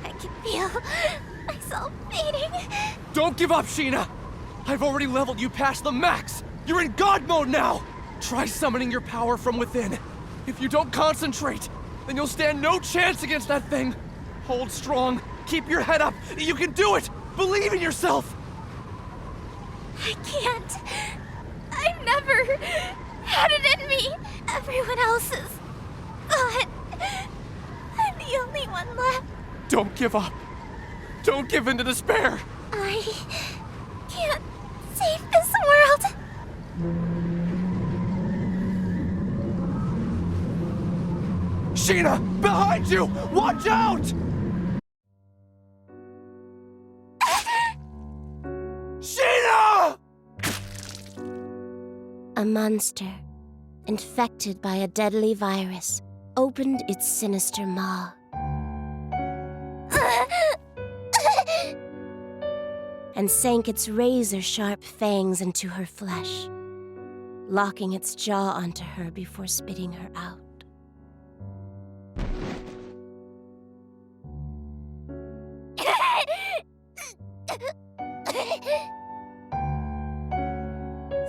I can feel myself fading. Don't give up, Sheena! I've already leveled you past the max! You're in God mode now! Try summoning your power from within. If you don't concentrate, then you'll stand no chance against that thing. Hold strong. Keep your head up. You can do it! Believe in yourself! I can't. I've never had it in me. Everyone else is gone. I'm the only one left. Don't give up. Don't give in to despair. I can't save this world. Sheena! Behind you! Watch out! Sheena! A monster, infected by a deadly virus, opened its sinister maw. And sank its razor-sharp fangs into her flesh, locking its jaw onto her before spitting her out.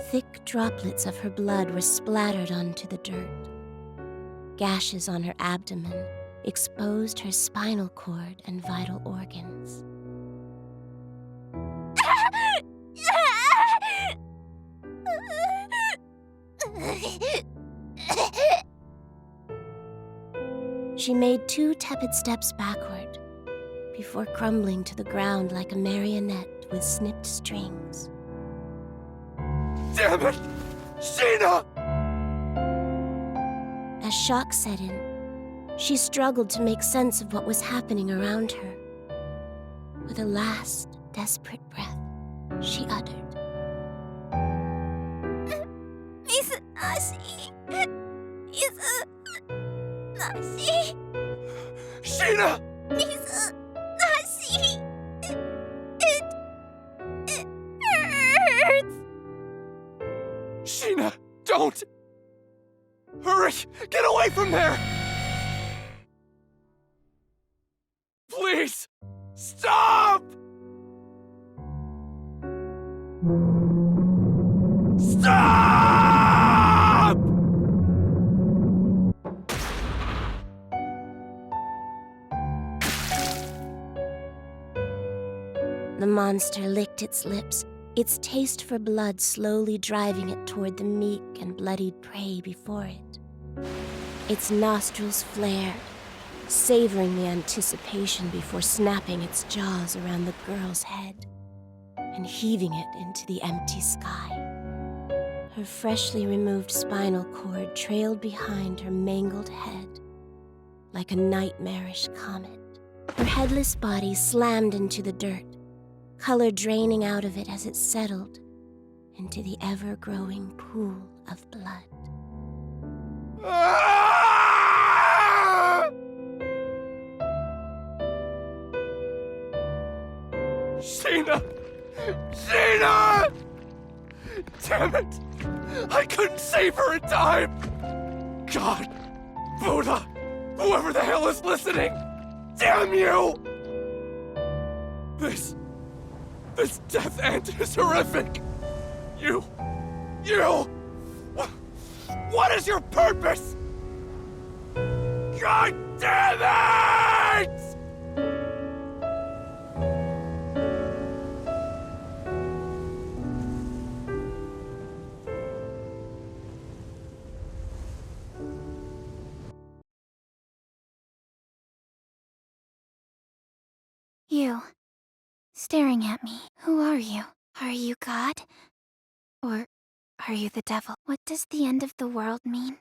Thick droplets of her blood were splattered onto the dirt. Gashes on her abdomen exposed her spinal cord and vital organs. She made 2 tepid steps backward before crumbling to the ground like a marionette with snipped strings. Damn it! Sheena! As shock set in, she struggled to make sense of what was happening around her. With a last, desperate breath, she uttered, Sheena! It hurts. Sheena, don't! Hurry! Get away from there! Please! Stop! Stop! The monster licked its lips, its taste for blood slowly driving it toward the meek and bloodied prey before it. Its nostrils flared, savoring the anticipation before snapping its jaws around the girl's head and heaving it into the empty sky. Her freshly removed spinal cord trailed behind her mangled head like a nightmarish comet. Her headless body slammed into the dirt, color draining out of it as it settled into the ever-growing pool of blood. Sheena! Sheena! Damn it! I couldn't save her in time! God! Buddha! Whoever the hell is listening! Damn you! This death ant is horrific! You! What is your purpose? God damn it! You, staring at me. Who are you? Are you God? Or are you the devil? What does the end of the world mean?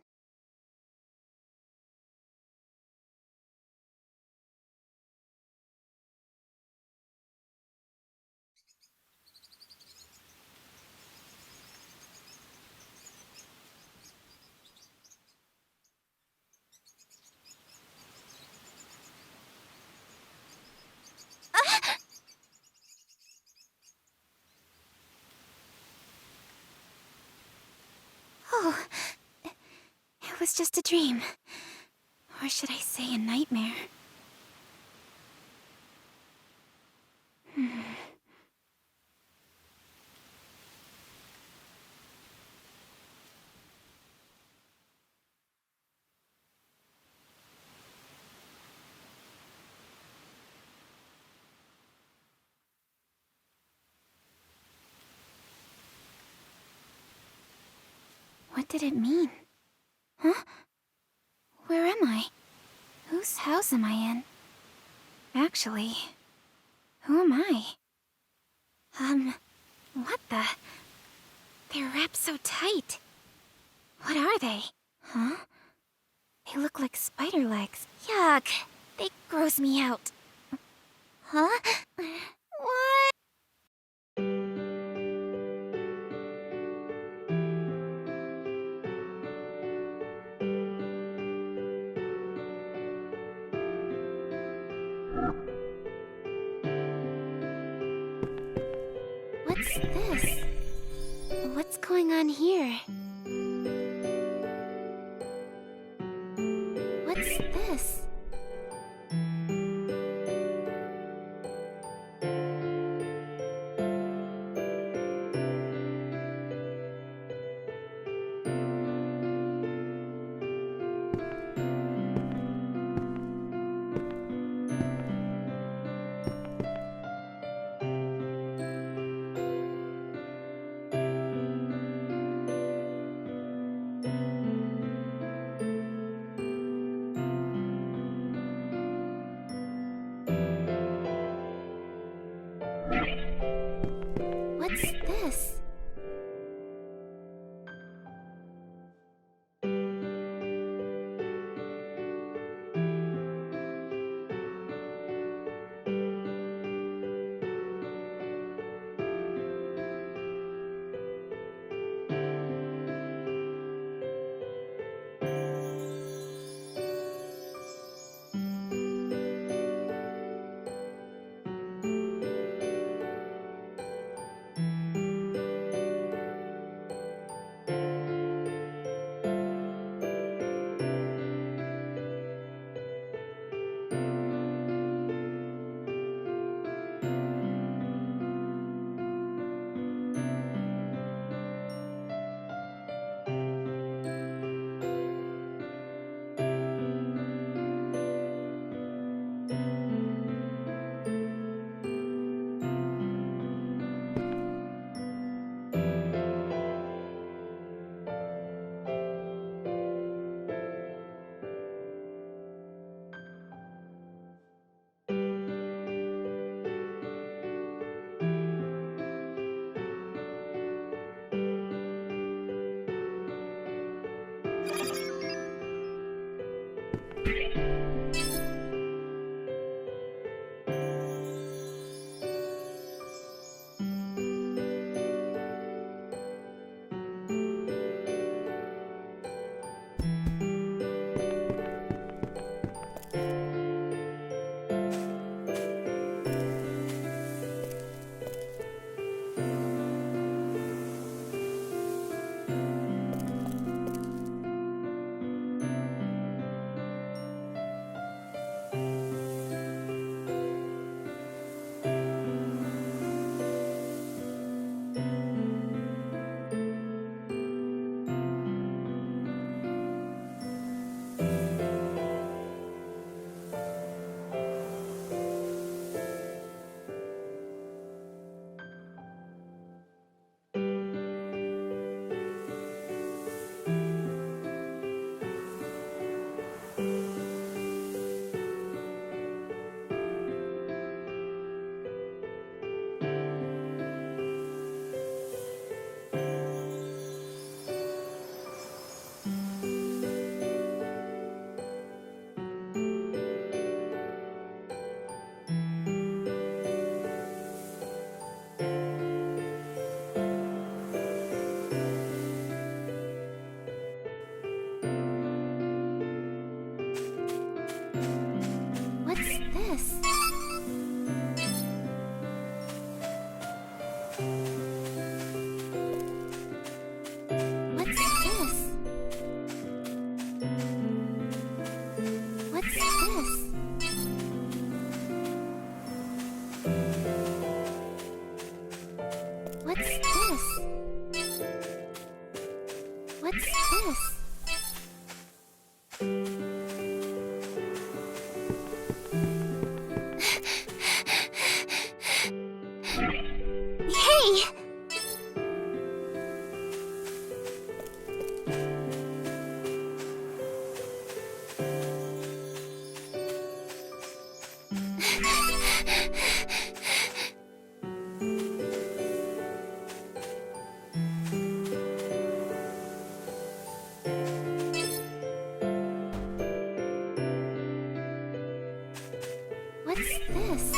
Oh, it was just a dream. Or should I say a nightmare? What did it mean? Huh? Where am I? Whose house am I in? Actually, who am I? What the? They're wrapped so tight. What are they? Huh? They look like spider legs. Yuck! They gross me out. Huh? What? What's this? What's going on here? What's this? this? Hey! What's this?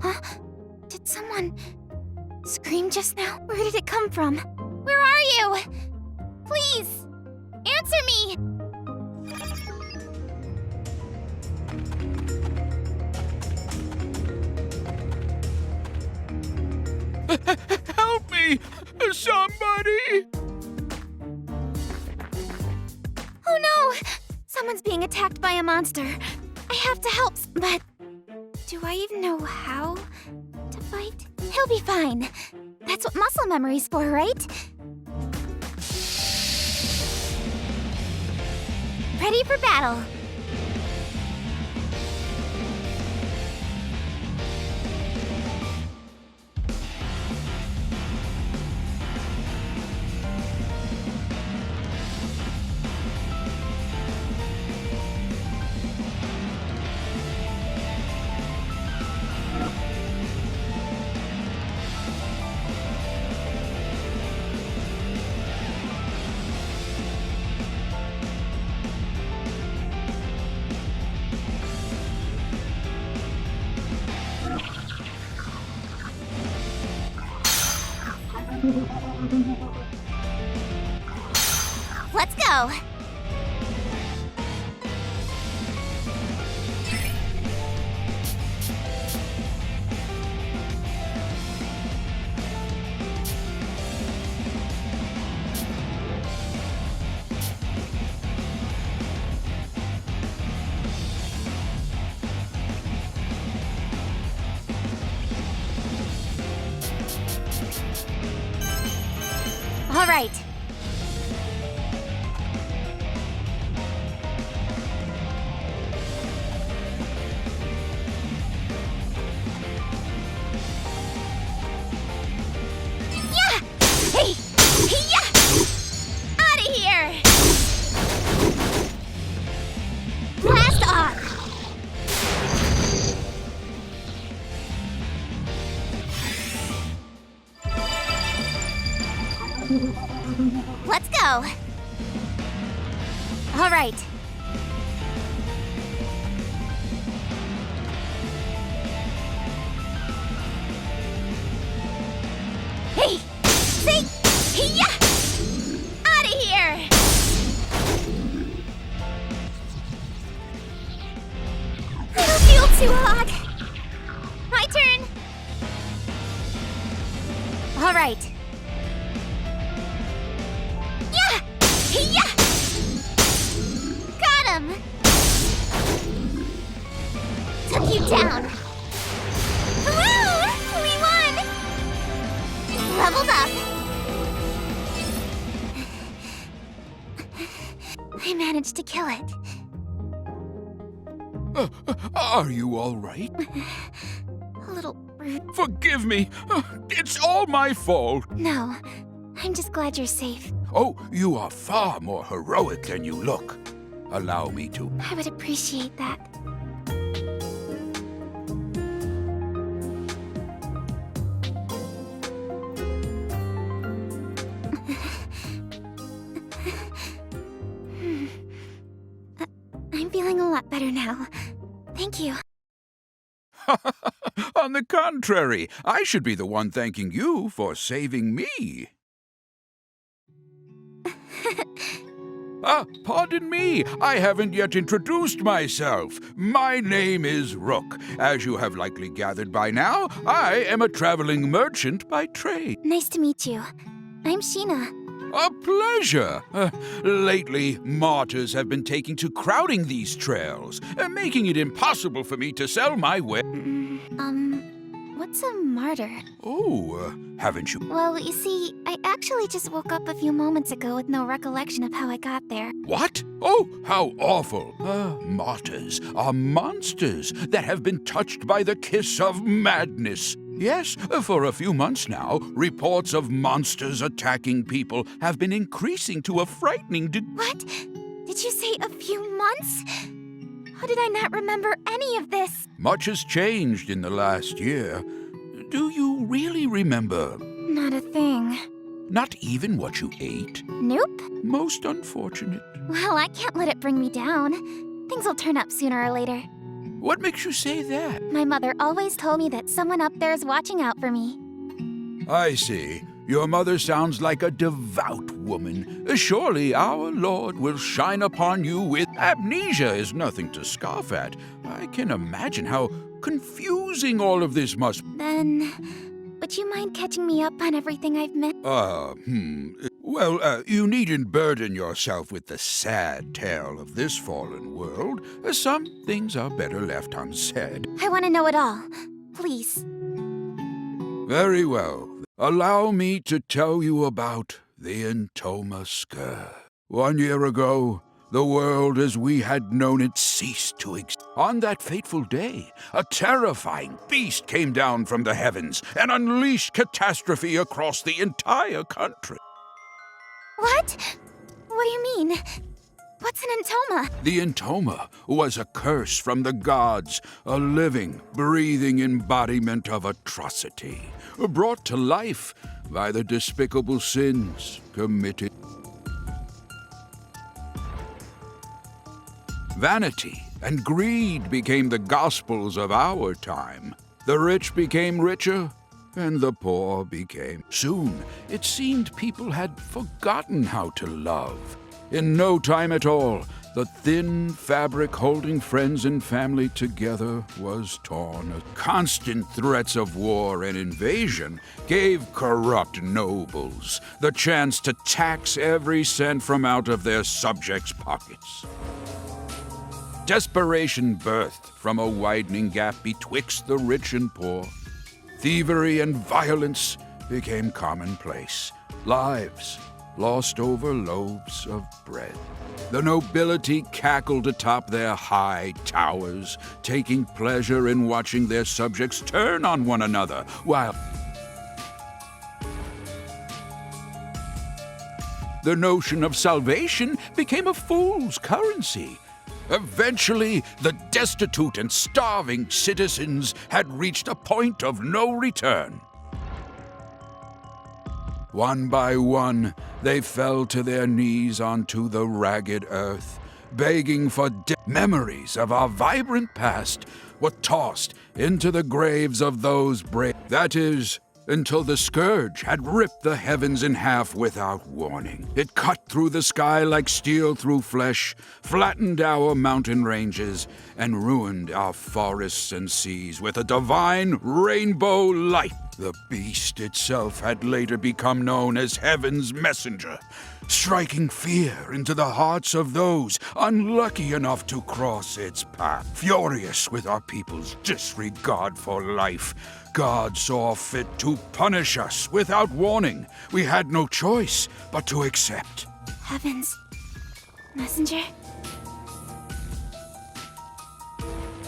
Huh? Did someone scream just now? Where did it come from? Where are you? Please, answer me! Help me! Somebody! Oh no! Someone's being attacked by a monster. I have to help, but do I even know how to fight? He'll be fine. That's what muscle memory's for, right? Ready for battle. Let's go! All right. Yeah! Hey! Yeah! Out of here! Blast off! Let's go! All right. Hey! See? Yeah! Out of here! I don't feel too hot. My turn. All right. Yeah! Got him! Took you down. Woo! We won! Level I managed to kill it. Are you all right? A little rude. Forgive me. It's all my fault. No, I'm just glad you're safe. Oh, you are far more heroic than you look. Allow me to. I would appreciate that. I'm feeling a lot better now. Thank you. On the contrary, I should be the one thanking you for saving me. Pardon me, I haven't yet introduced myself. My name is Rook. As you have likely gathered by now, I am a traveling merchant by trade. Nice to meet you. I'm Sheena. A pleasure. Lately, martyrs have been taking to crowding these trails, making it impossible for me to sell my wares. What's a martyr? Oh, haven't you? Well, you see, I actually just woke up a few moments ago with no recollection of how I got there. What? Oh, how awful. Martyrs are monsters that have been touched by the kiss of madness. Yes, for a few months now, reports of monsters attacking people have been increasing to a frightening What? Did you say a few months? How did I not remember any of this? Much has changed in the last year. Do you really remember? Not a thing. Not even what you ate? Nope. Most unfortunate. Well, I can't let it bring me down. Things will turn up sooner or later. What makes you say that? My mother always told me that someone up there is watching out for me. I see. Your mother sounds like a devout woman. Surely our Lord will shine upon you with amnesia is nothing to scoff at. I can imagine how confusing all of this must be. Then, would you mind catching me up on everything I've missed? Well, you needn't burden yourself with the sad tale of this fallen world. Some things are better left unsaid. I want to know it all. Please. Very well. Allow me to tell you about the Entoma Scourge. 1 year ago, the world as we had known it ceased to exist. On that fateful day, a terrifying beast came down from the heavens and unleashed catastrophe across the entire country. What? What do you mean? What's an Entoma? The Entoma was a curse from the gods, a living, breathing embodiment of atrocity, brought to life by the despicable sins committed. Vanity and greed became the gospels of our time. The rich became richer, and the poor became. Soon, it seemed people had forgotten how to love. In no time at all, the thin fabric holding friends and family together was torn. Constant threats of war and invasion gave corrupt nobles the chance to tax every cent from out of their subjects' pockets. Desperation birthed from a widening gap betwixt the rich and poor. Thievery and violence became commonplace. Lives lost over loaves of bread. The nobility cackled atop their high towers, taking pleasure in watching their subjects turn on one another, while the notion of salvation became a fool's currency. Eventually, the destitute and starving citizens had reached a point of no return. One by one, they fell to their knees onto the ragged earth, begging for memories of our vibrant past were tossed into the graves of those brave. That is, until the scourge had ripped the heavens in half without warning. It cut through the sky like steel through flesh, flattened our mountain ranges, and ruined our forests and seas with a divine rainbow light. The beast itself had later become known as Heaven's Messenger, striking fear into the hearts of those unlucky enough to cross its path. Furious with our people's disregard for life, God saw fit to punish us without warning. We had no choice but to accept. Heavens. Messenger?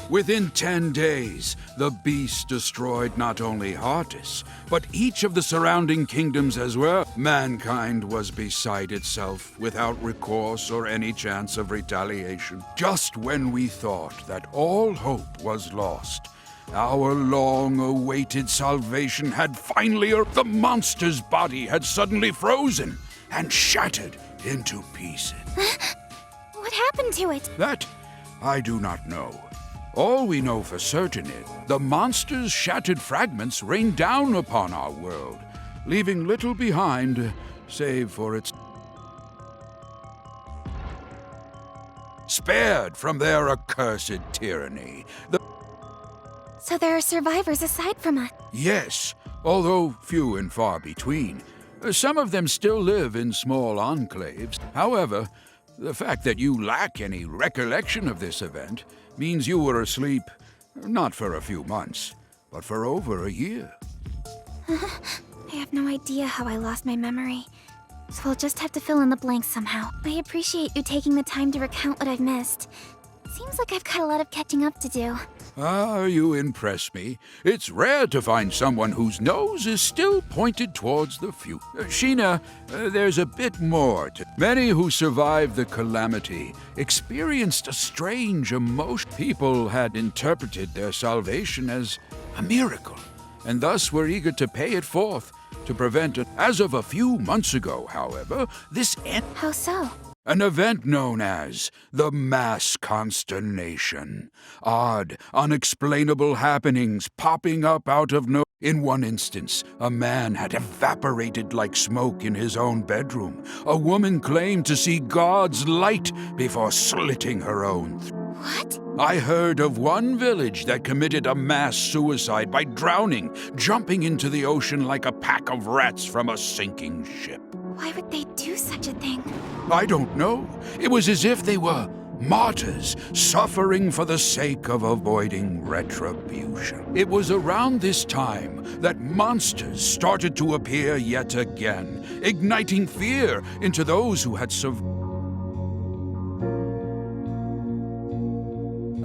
Within 10 days, the beast destroyed not only Hardis, but each of the surrounding kingdoms as well. Mankind was beside itself, without recourse or any chance of retaliation. Just when we thought that all hope was lost, our long-awaited salvation had finally arrived. The monster's body had suddenly frozen and shattered into pieces. What happened to it? That I do not know. All we know for certain is the monster's shattered fragments rained down upon our world, leaving little behind save for its spared from their accursed tyranny. So there are survivors aside from us. Yes, although few and far between. Some of them still live in small enclaves. However, the fact that you lack any recollection of this event means you were asleep, not for a few months, but for over a year. I have no idea how I lost my memory, so I'll just have to fill in the blanks somehow. I appreciate you taking the time to recount what I've missed. Seems like I've got a lot of catching up to do. Ah, you impress me. It's rare to find someone whose nose is still pointed towards the future. Sheena, there's a bit more to... Many who survived the calamity experienced a strange emotion. People had interpreted their salvation as a miracle, and thus were eager to pay it forth to prevent it. As of a few months ago, however, this How so? an event known as the mass consternation. Odd, unexplainable happenings popping up out of no... In one instance, a man had evaporated like smoke in his own bedroom. A woman claimed to see God's light before slitting her own throat. What? I heard of one village that committed a mass suicide by drowning, jumping into the ocean like a pack of rats from a sinking ship. Why would they do such a thing? I don't know. It was as if they were martyrs, suffering for the sake of avoiding retribution. It was around this time that monsters started to appear yet again, igniting fear into those who had survived.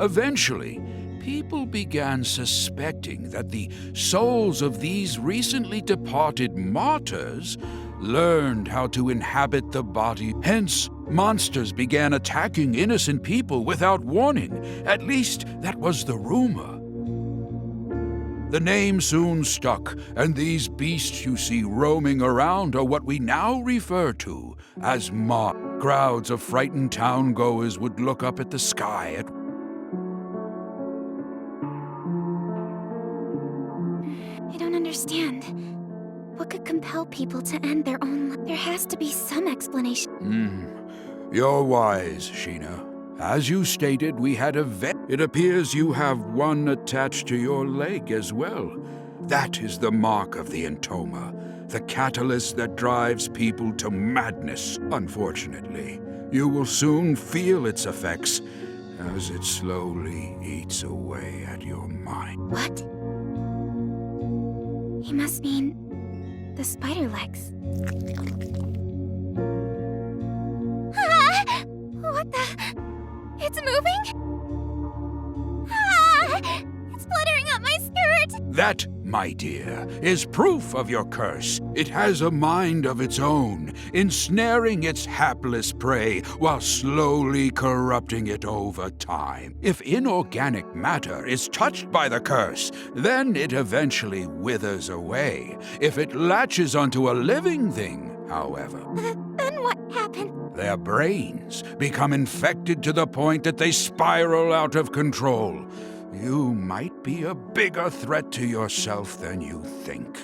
Eventually, people began suspecting that the souls of these recently departed martyrs learned how to inhabit the body. Hence, monsters began attacking innocent people without warning. At least, that was the rumor. The name soon stuck, and these beasts you see roaming around are what we now refer to as Crowds of frightened town-goers would look up at the sky at I don't understand. What could compel people to end their own life? There has to be some explanation. You're wise, Sheena. As you stated, we had a vet. It appears you have one attached to your leg as well. That is the mark of the entoma, the catalyst that drives people to madness. Unfortunately, you will soon feel its effects as it slowly eats away at your mind. What? He must mean the spider legs. Ah! What the? It's moving? Ah! It's fluttering up my skirt! That, my dear, is proof of your curse. It has a mind of its own, ensnaring its hapless prey while slowly corrupting it over time. If inorganic matter is touched by the curse, then it eventually withers away. If it latches onto a living thing, however, Then what happened? their brains become infected to the point that they spiral out of control. You might be a bigger threat to yourself than you think.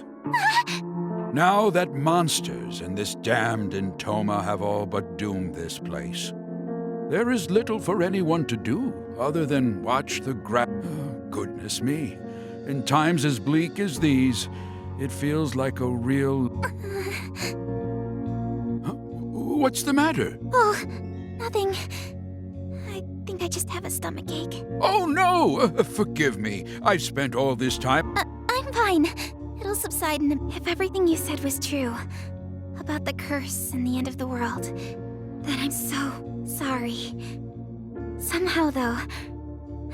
Now that monsters and this damned entoma have all but doomed this place, there is little for anyone to do other than watch the goodness me. In times as bleak as these, it feels like a real... Huh? What's the matter? Oh, nothing. I think I just have a stomachache. Oh no! Forgive me. I've spent all this time... I'm fine. It'll subside if everything you said was true about the curse and the end of the world. Then I'm Sorry. Somehow, though,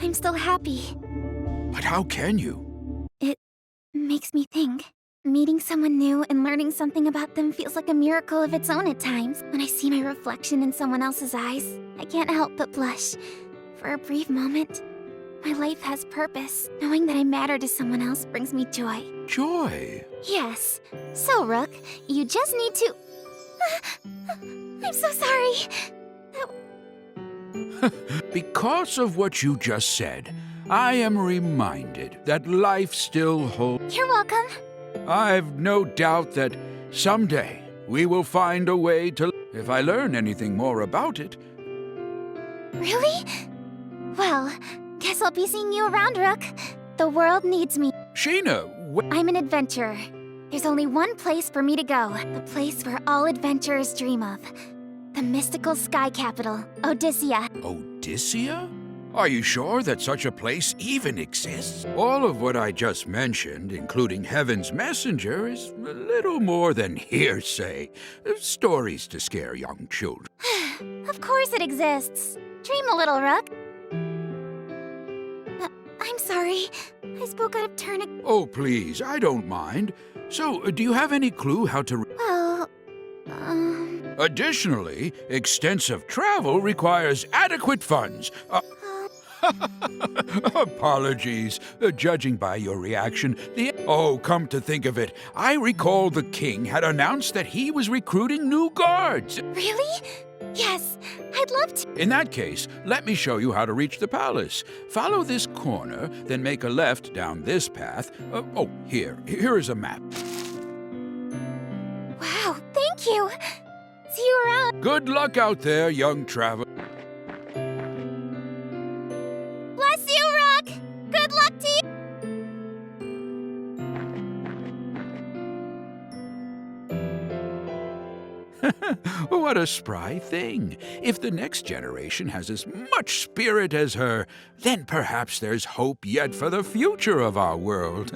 I'm still happy. But how can you? It makes me think. Meeting someone new and learning something about them feels like a miracle of its own at times. When I see my reflection in someone else's eyes, I can't help but blush. For a brief moment, my life has purpose. Knowing that I matter to someone else brings me joy. Joy? Yes. So, Rook, you just need to... I'm so sorry. Because of what you just said, I am reminded that life still holds. You're welcome. I've no doubt that someday we will find a way to. If I learn anything more about it. Really? Well, guess I'll be seeing you around, Rook. The world needs me. Sheena, I'm an adventurer. There's only one place for me to go. The place where all adventurers dream of. The mystical sky capital, Odyssea. Odyssea? Are you sure that such a place even exists? All of what I just mentioned, including Heaven's Messenger, is a little more than hearsay. Stories to scare young children. Of course it exists. Dream a little, Rook. I'm sorry. I spoke out of turn. Oh, please, I don't mind. So, do you have any clue how to... Well, Additionally, extensive travel requires adequate funds. Apologies. Judging by your reaction, Oh, come to think of it, I recall the king had announced that he was recruiting new guards. Really? Yes, I'd love to. In that case, let me show you how to reach the palace. Follow this corner, then make a left down this path. Here is a map. Wow, thank you. See you around. Good luck out there, young traveler. Bless you, Rook. Good luck to you. What a spry thing. If the next generation has as much spirit as her, then perhaps there's hope yet for the future of our world.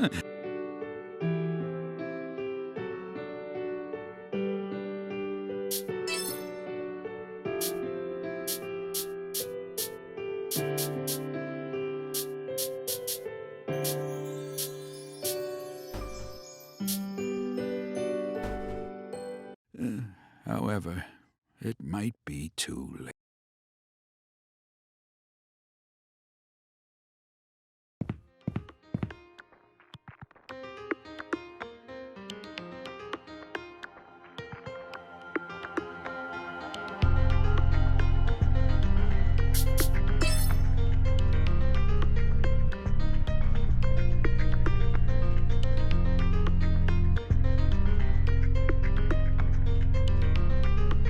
However, it might be too late.